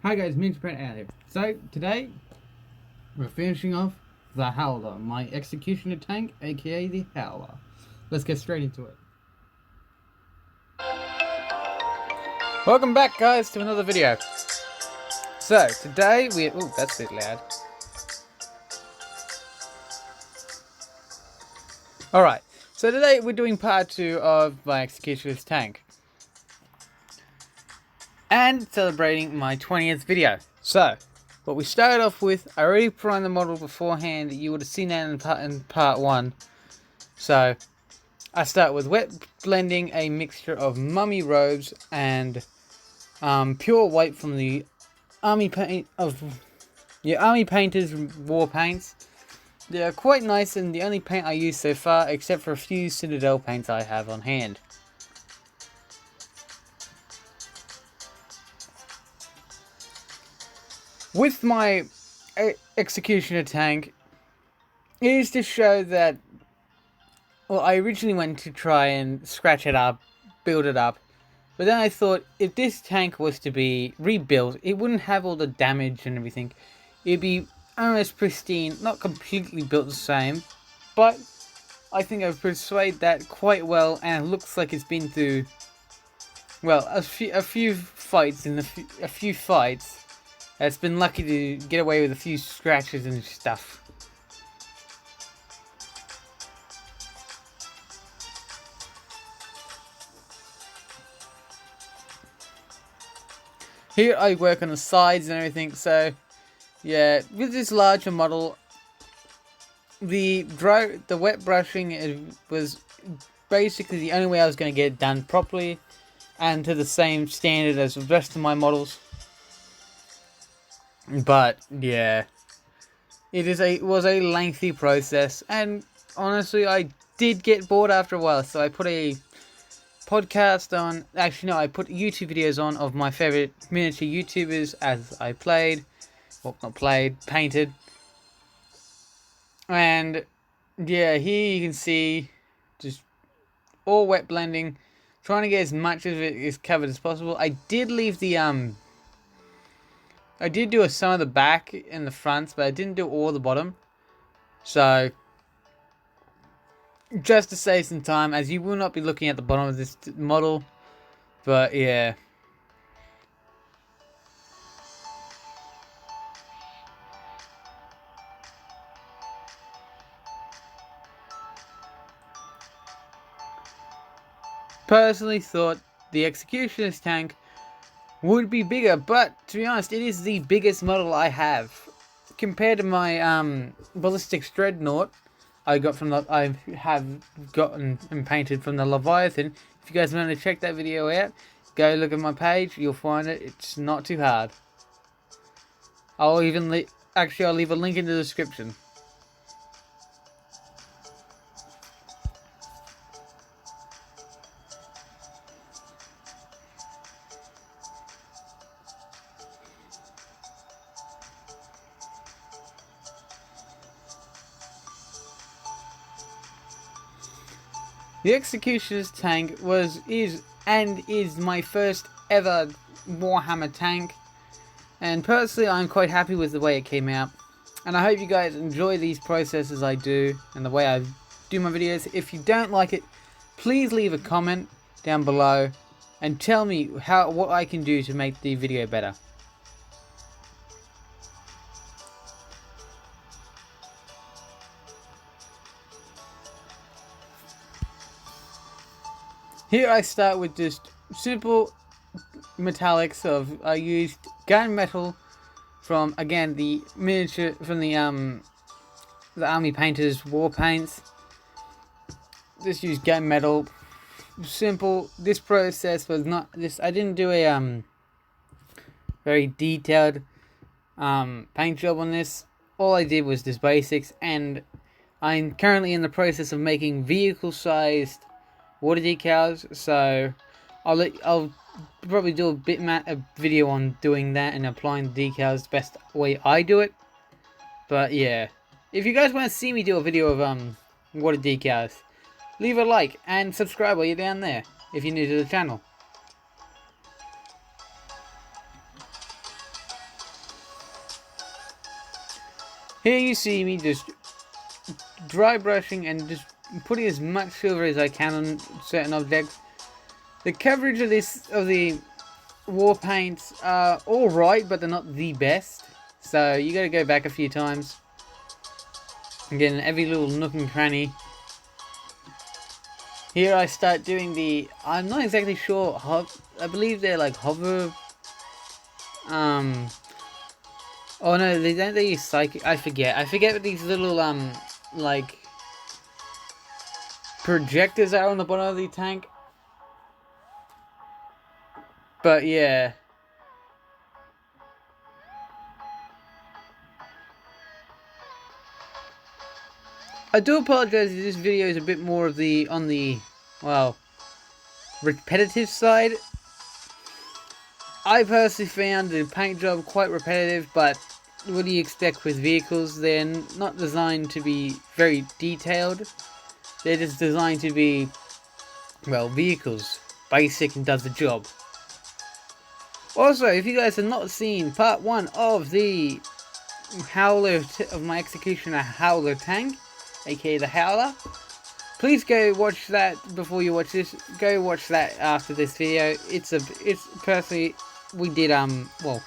Hi guys, Minch Brett out here. So today we're finishing off the Howler, my executioner tank, aka the Howler. Let's get straight into it. Welcome back guys to another video. So today that's a bit loud. Alright, so today we're doing part 2 of my executioner's tank. And celebrating my 20th video. So, what we started off with, I already primed the model beforehand. You would have seen that in part 1. So, I start with wet blending a mixture of mummy robes and pure white from the Army Painter's war paints. They are quite nice and the only paint I use so far, except for a few Citadel paints I have on hand. With my executioner tank, it is to show that, well, I originally went to try and scratch it up, build it up, but then I thought if this tank was to be rebuilt, it wouldn't have all the damage and everything. It'd be almost pristine, not completely built the same, but I think I've persuaded that quite well, and it looks like it's been through, well, a few fights. It's been lucky to get away with a few scratches and stuff. Here I work on the sides and everything, so yeah, with this larger model, the wet brushing was basically the only way I was going to get it done properly and to the same standard as the rest of my models. But yeah, it was a lengthy process, and honestly I did get bored after a while, so I put a podcast on. Actually no, I put YouTube videos on of my favorite miniature YouTubers as I played, well, not played, painted. And yeah, here you can see just all wet blending, trying to get as much of it as covered as possible. I did leave the I did do some of the back and the fronts, but I didn't do all the bottom. So, just to save some time, as you will not be looking at the bottom of this model. But yeah. Personally thought the executioner's tank would be bigger, but to be honest, it is the biggest model I have. Compared to my ballistic dreadnought I have gotten and painted from the Leviathan. If you guys want to check that video out, go look at my page. You'll find it. It's not too hard. I'll leave a link in the description. The Executioner's tank is my first ever Warhammer tank, and personally I'm quite happy with the way it came out, and I hope you guys enjoy these processes I do and the way I do my videos. If you don't like it, please leave a comment down below and tell me what I can do to make the video better. Here I start with just simple metallics I used gunmetal from, again, the miniature from the Army Painter's war paints. Just use gunmetal. Simple. This process was not this. I didn't do a very detailed paint job on this. All I did was just basics, and I'm currently in the process of making vehicle-sized water decals, so I'll probably do a video on doing that and applying the decals the best way I do it. But yeah, if you guys want to see me do a video of water decals, leave a like and subscribe while you're down there if you're new to the channel. Here you see me just dry brushing and just putting as much silver as I can on certain objects. The coverage of the war paints are alright, but they're not the best. So you gotta go back a few times and get in every little nook and cranny. Here I start doing I'm not exactly sure, I believe they're like hover, oh no, they use psychic, I forget what these little, like, projectors are on the bottom of the tank. But yeah. I do apologize if this video is a bit more of on the, well, repetitive side. I personally found the paint job quite repetitive, but what do you expect with vehicles? They're not designed to be very detailed. They're just designed to be, well, vehicles. Basic and does the job. Also, if you guys have not seen part 1 of the Howler, of my executioner Howler tank, aka the Howler, please go watch that before you watch this. Go watch that after this video. It's personally, we did, well,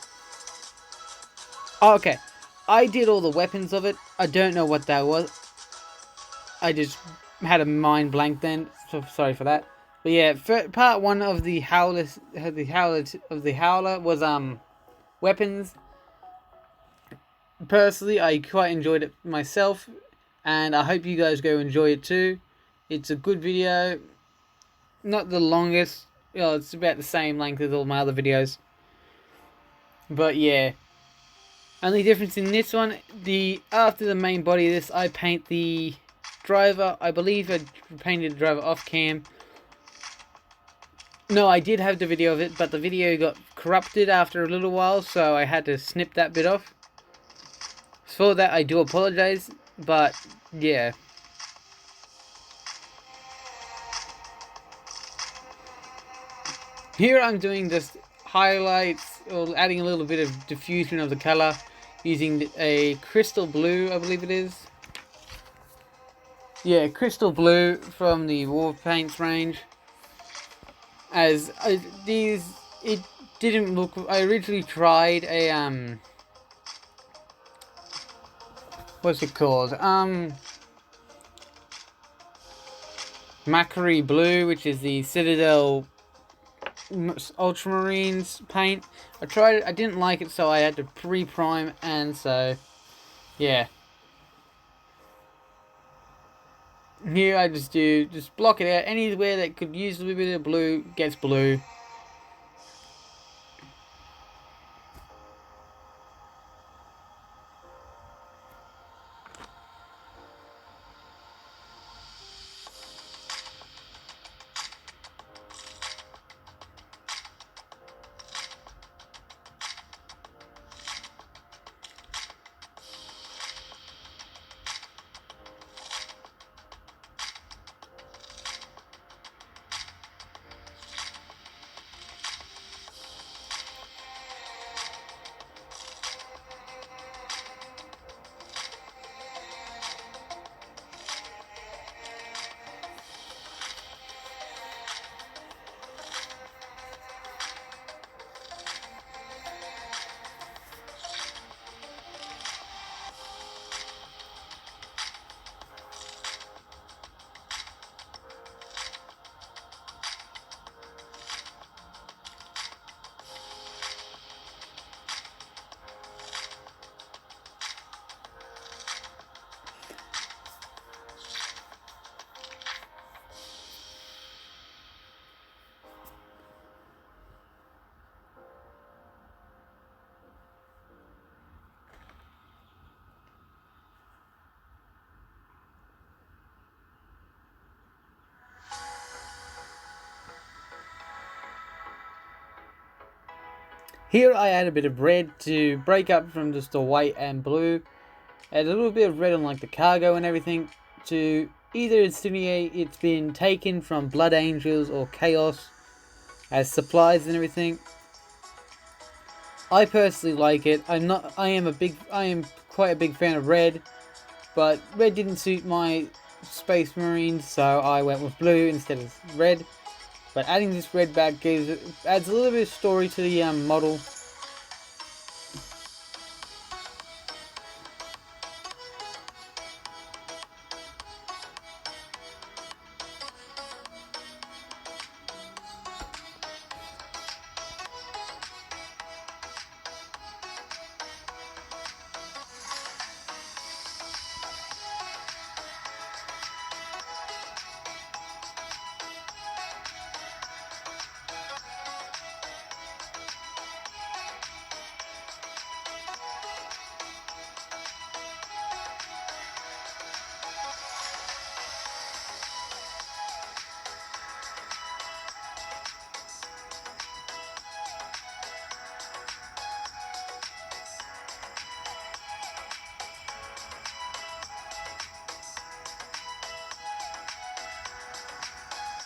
oh, okay, I did all the weapons of it. I don't know what that was. I just had a mind blank then, so sorry for that. But yeah, part 1 of the Howler was weapons. Personally, I quite enjoyed it myself, and I hope you guys go enjoy it too. It's a good video, not the longest. You know, it's about the same length as all my other videos. But yeah, only difference in this one, after the main body of this, I paint the driver. I believe I painted the driver off cam. No, I did have the video of it, but the video got corrupted after a little while, so I had to snip that bit off. For that, I do apologize, but yeah. Here I'm doing just highlights, or adding a little bit of diffusion of the color, using a crystal blue, I believe it is. Yeah, crystal blue from the war paints range. As it didn't look. I originally tried a what's it called? Macquarie Blue, which is the Citadel Ultramarines paint. I tried it. I didn't like it, so I had to pre-prime, and so yeah. Here I just block it out. Anywhere that could use a little bit of blue gets blue. Here I add a bit of red to break up from just the white and blue. Add a little bit of red on like the cargo and everything to either insinuate it's been taken from Blood Angels or Chaos as supplies and everything. I personally like it. I am quite a big fan of red, but red didn't suit my Space Marines, so I went with blue instead of red. But adding this red back adds a little bit of story to the model.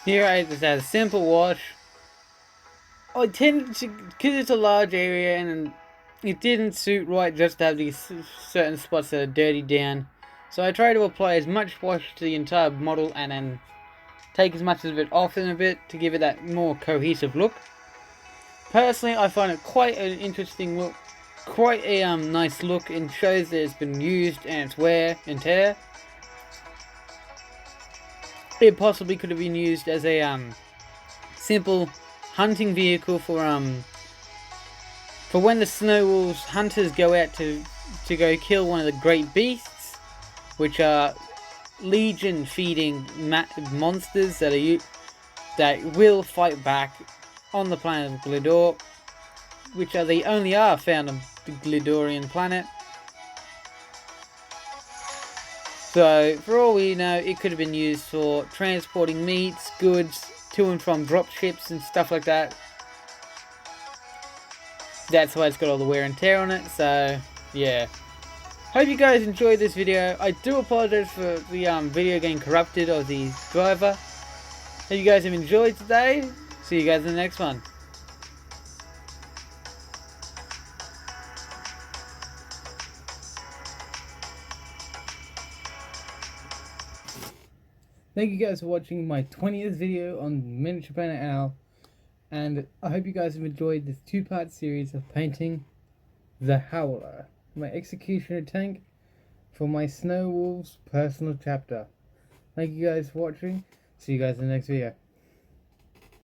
Here I just had a simple wash. I tend to, because it's a large area and it didn't suit right just to have these certain spots that are dirty down. So I try to apply as much wash to the entire model and then take as much of it off in a bit to give it that more cohesive look. Personally, I find it quite an interesting look, quite a nice look, and shows that it's been used and its wear and tear. It possibly could have been used as a simple hunting vehicle for when the Snow Wolves hunters go out to go kill one of the great beasts, which are legion feeding monsters that will fight back on the planet of Glidor, which only are found on the Glidorian planet. So, for all we know, it could have been used for transporting meats, goods, to and from drop ships and stuff like that. That's why it's got all the wear and tear on it, so, yeah. Hope you guys enjoyed this video. I do apologize for the video getting corrupted of the driver. Hope you guys have enjoyed today. See you guys in the next one. Thank you guys for watching my 20th video on Miniature Painter Owl, and I hope you guys have enjoyed this 2-part series of painting the Howler, my executioner tank for my Snow Wolves personal chapter. Thank you guys for watching. See you guys in the next video.